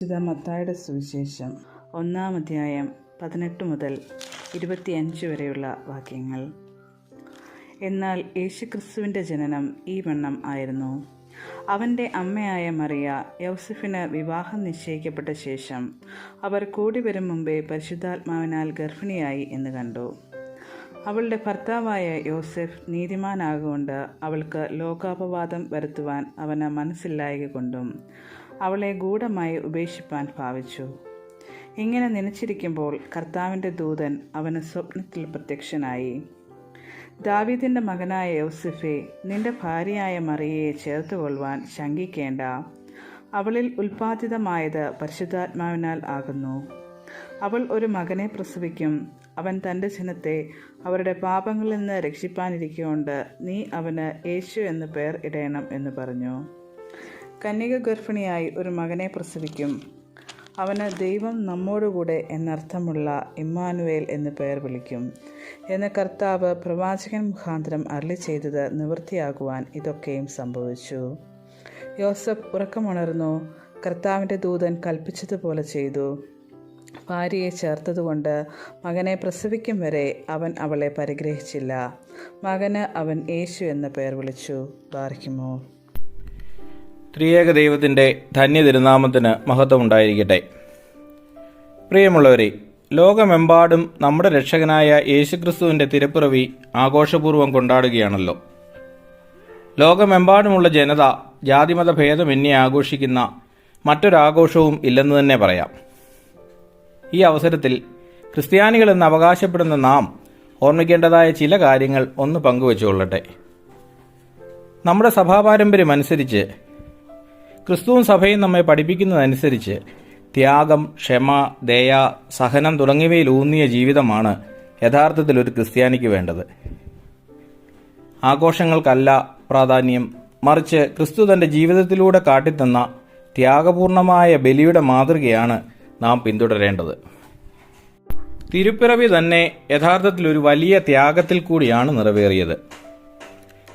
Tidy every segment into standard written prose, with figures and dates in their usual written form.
വിശുദ്ധ മത്തായിയുടെ സുവിശേഷം 1-ാം അധ്യായം 18 മുതൽ 25 വരെയുള്ള വാക്യങ്ങൾ. എന്നാൽ യേശുക്രിസ്തുവിൻ്റെ ജനനം ഈ വണ്ണം ആയിരുന്നു. അവൻ്റെ അമ്മയായ മറിയ യൗസഫിന് വിവാഹം നിശ്ചയിക്കപ്പെട്ട ശേഷം അവർ കൂടി വരും മുമ്പേ പരിശുദ്ധാത്മാവിനാൽ ഗർഭിണിയായി എന്ന് കണ്ടു. അവളുടെ ഭർത്താവായ യോസെഫ് നീതിമാനാകൊണ്ട് അവൾക്ക് ലോകാപവാദം വരുത്തുവാൻ അവന് മനസ്സില്ലായക കൊണ്ടും അവളെ ഗൂഢമായി ഉപേക്ഷിപ്പാൻ ഭാവിച്ചു. ഇങ്ങനെ നനച്ചിരിക്കുമ്പോൾ കർത്താവിൻ്റെ ദൂതൻ അവന് സ്വപ്നത്തിൽ പ്രത്യക്ഷനായി. ദാവീദിൻ്റെ മകനായ യോസെഫേ, നിന്റെ ഭാര്യയായ മറിയയെ ചേർത്തുകൊള്ളുവാൻ ശങ്കിക്കേണ്ട. അവളിൽ ഉൽപ്പാദിതമായത് പരിശുദ്ധാത്മാവിനാൽ ആകുന്നു. അവൾ ഒരു മകനെ പ്രസവിക്കും. അവൻ തൻ്റെ ജനത്തെ അവരുടെ പാപങ്ങളിൽ നിന്ന് രക്ഷിപ്പാനിരിക്കൊണ്ട് നീ അവന് യേശു എന്ന് പേർ ഇടയണം എന്ന് പറഞ്ഞു. കന്യക ഗർഭിണിയായി ഒരു മകനെ പ്രസവിക്കും. അവന് ദൈവം നമ്മോടുകൂടെ എന്നർത്ഥമുള്ള ഇമ്മാനുവേൽ എന്ന് പേർ വിളിക്കും എന്ന് കർത്താവ് പ്രവാചകൻ മുഖാന്തരം അരുളി ചെയ്തത് നിവൃത്തിയാകുവാൻ ഇതൊക്കെയും സംഭവിച്ചു. യോസഫ് ഉറക്കമുണർന്നു. കർത്താവിൻ്റെ ദൂതൻ കൽപ്പിച്ചതുപോലെ ചെയ്തു. ഭാര്യയെ ചേർത്തതുകൊണ്ട് മകനെ പ്രസവിക്കും വരെ അവൻ അവളെ പരിഗ്രഹിച്ചില്ല. മകന് അവൻ യേശു എന്ന പേർ വിളിച്ചു. ബാർക്കിമോ. ത്രിയേക ദൈവത്തിൻ്റെ ധന്യ തിരുനാമത്തിന് മഹത്വമുണ്ടായിരിക്കട്ടെ. പ്രിയമുള്ളവരെ, ലോകമെമ്പാടും നമ്മുടെ രക്ഷകനായ യേശുക്രിസ്തുവിൻ്റെ തിരുപ്പിറവി ആഘോഷപൂർവ്വം കൊണ്ടാടുകയാണല്ലോ. ലോകമെമ്പാടുമുള്ള ജനത ജാതിമത ഭേദമന്യേ ആഘോഷിക്കുന്ന മറ്റൊരാഘോഷവും ഇല്ലെന്ന് തന്നെ പറയാം. ഈ അവസരത്തിൽ ക്രിസ്ത്യാനികളെന്ന് അവകാശപ്പെടുന്ന നാം ഓർമ്മിക്കേണ്ടതായ ചില കാര്യങ്ങൾ ഒന്ന് പങ്കുവെച്ചുകൊള്ളട്ടെ. നമ്മുടെ സഭാപാരമ്പര്യം അനുസരിച്ച്, ക്രിസ്തുവും സഭയും നമ്മെ പഠിപ്പിക്കുന്നതനുസരിച്ച് ത്യാഗം, ക്ഷമ, ദയ, സഹനം തുടങ്ങിയവയിലൂന്നിയ ജീവിതമാണ് യഥാർത്ഥത്തിൽ ഒരു ക്രിസ്ത്യാനിക്ക് വേണ്ടത്. ആഘോഷങ്ങൾക്കല്ല പ്രാധാന്യം, മറിച്ച് ക്രിസ്തു തൻ്റെ ജീവിതത്തിലൂടെ കാട്ടിത്തന്ന ത്യാഗപൂർണമായ ബലിയുടെ മാതൃകയാണ് നാം പിന്തുടരേണ്ടത്. തിരുപ്പിറവി തന്നെ യഥാർത്ഥത്തിൽ ഒരു വലിയ ത്യാഗത്തിൽ കൂടിയാണ് നിറവേറിയത്.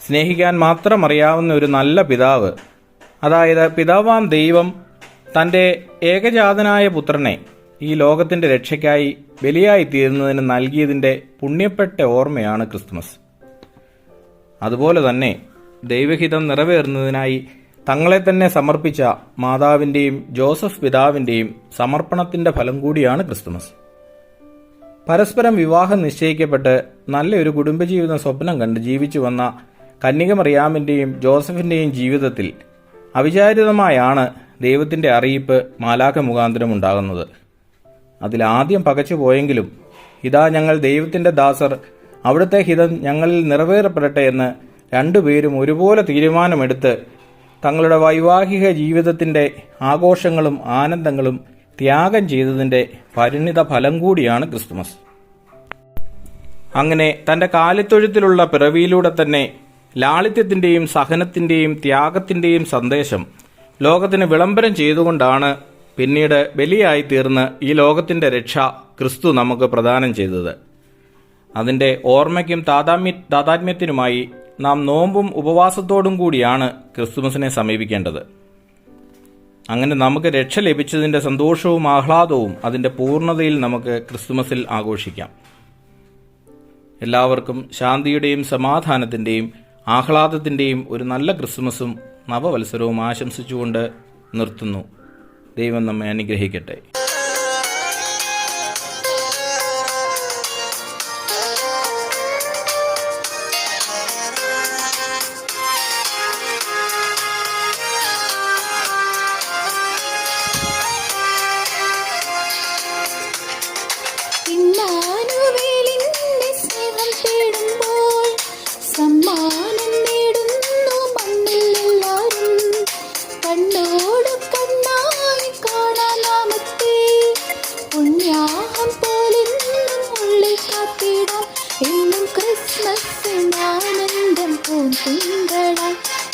സ്നേഹിക്കാൻ മാത്രം അറിയാവുന്ന ഒരു നല്ല പിതാവ്, അതായത് പിതാവാം ദൈവം തൻ്റെ ഏകജാതനായ പുത്രനെ ഈ ലോകത്തിൻ്റെ രക്ഷയ്ക്കായി ബലിയായി തീരുന്നതിന് നൽകിയതിൻ്റെ പുണ്യപ്പെട്ട ഓർമ്മയാണ് ക്രിസ്തുമസ്. അതുപോലെ തന്നെ ദൈവഹിതം നിറവേറുന്നതിനായി തങ്ങളെ തന്നെ സമർപ്പിച്ച മാതാവിൻ്റെയും ജോസഫ് പിതാവിൻ്റെയും സമർപ്പണത്തിൻ്റെ ഫലം കൂടിയാണ് ക്രിസ്തുമസ്. പരസ്പരം വിവാഹം നിശ്ചയിക്കപ്പെട്ട് നല്ലൊരു കുടുംബജീവിതം സ്വപ്നം കണ്ട് ജീവിച്ചു വന്ന കന്യക മറിയാമിൻ്റെയും ജോസഫിൻ്റെയും ജീവിതത്തിൽ അവിചാരിതമായാണ് ദൈവത്തിൻ്റെ അറിയിപ്പ് മാലാഖ മുഖാന്തരം ഉണ്ടാകുന്നത്. അതിലാദ്യം പകച്ചുപോയെങ്കിലും ഇതാ ഞങ്ങൾ ദൈവത്തിൻ്റെ ദാസർ, അവിടുത്തെ ഹിതം ഞങ്ങളിൽ നിറവേറപ്പെടട്ടെ എന്ന് രണ്ടുപേരും ഒരുപോലെ തീരുമാനമെടുത്ത് തങ്ങളുടെ വൈവാഹിക ജീവിതത്തിൻ്റെ ആഘോഷങ്ങളും ആനന്ദങ്ങളും ത്യാഗം ചെയ്തതിൻ്റെ പരിണിത ഫലം കൂടിയാണ് ക്രിസ്തുമസ്. അങ്ങനെ തൻ്റെ കാലിത്തൊഴുത്തിലുള്ള പിറവിയിലൂടെ തന്നെ ലാളിത്യത്തിൻ്റെയും സഹനത്തിൻ്റെയും ത്യാഗത്തിൻ്റെയും സന്ദേശം ലോകത്തിന് വിളംബരം ചെയ്തുകൊണ്ടാണ് പിന്നീട് ബലിയായി തീർന്ന് ഈ ലോകത്തിൻ്റെ രക്ഷ ക്രിസ്തു നമുക്ക് പ്രദാനം ചെയ്തത്. അതിൻ്റെ ഓർമ്മയ്ക്കും താതാത്മ്യത്തിനുമായി നാം നോമ്പും ഉപവാസത്തോടും കൂടിയാണ് ക്രിസ്തുമസിനെ സമീപിക്കേണ്ടത്. അങ്ങനെ നമുക്ക് രക്ഷ ലഭിച്ചതിൻ്റെ സന്തോഷവും ആഹ്ലാദവും അതിൻ്റെ പൂർണ്ണതയിൽ നമുക്ക് ക്രിസ്തുമസിൽ ആഘോഷിക്കാം. എല്ലാവർക്കും ശാന്തിയുടെയും സമാധാനത്തിൻ്റെയും ആഹ്ലാദത്തിൻ്റെയും ഒരു നല്ല ക്രിസ്തുമസും നവവത്സരവും ആശംസിച്ചുകൊണ്ട് നിർത്തുന്നു. ദൈവം നമ്മെ അനുഗ്രഹിക്കട്ടെ.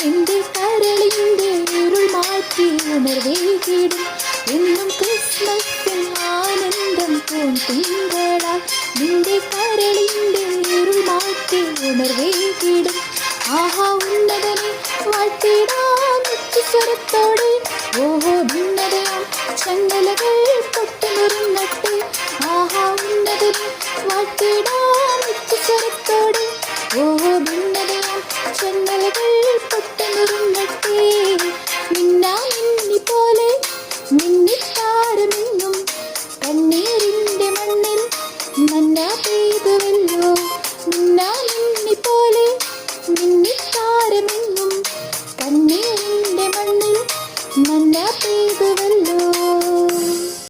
എന്റെ കരളിന്റെ ഇരുൾ മാറ്റി ഉണർവേകിടും എന്നും ക്രിസ്മസിൽ ആനന്ദം പൂന്തിങ്കളായി. നിന്റെ കരളിന്റെ ഇരുൾ മാറ്റി ഉണർവേകിടും. ആഹാ ഉന്നതനെ വാഴ്ത്തിടാം സ്വരത്തോടെ. ഓഹോ ഭിന്നതയാം ഓ ഭിന്നതയാം ചെന്നല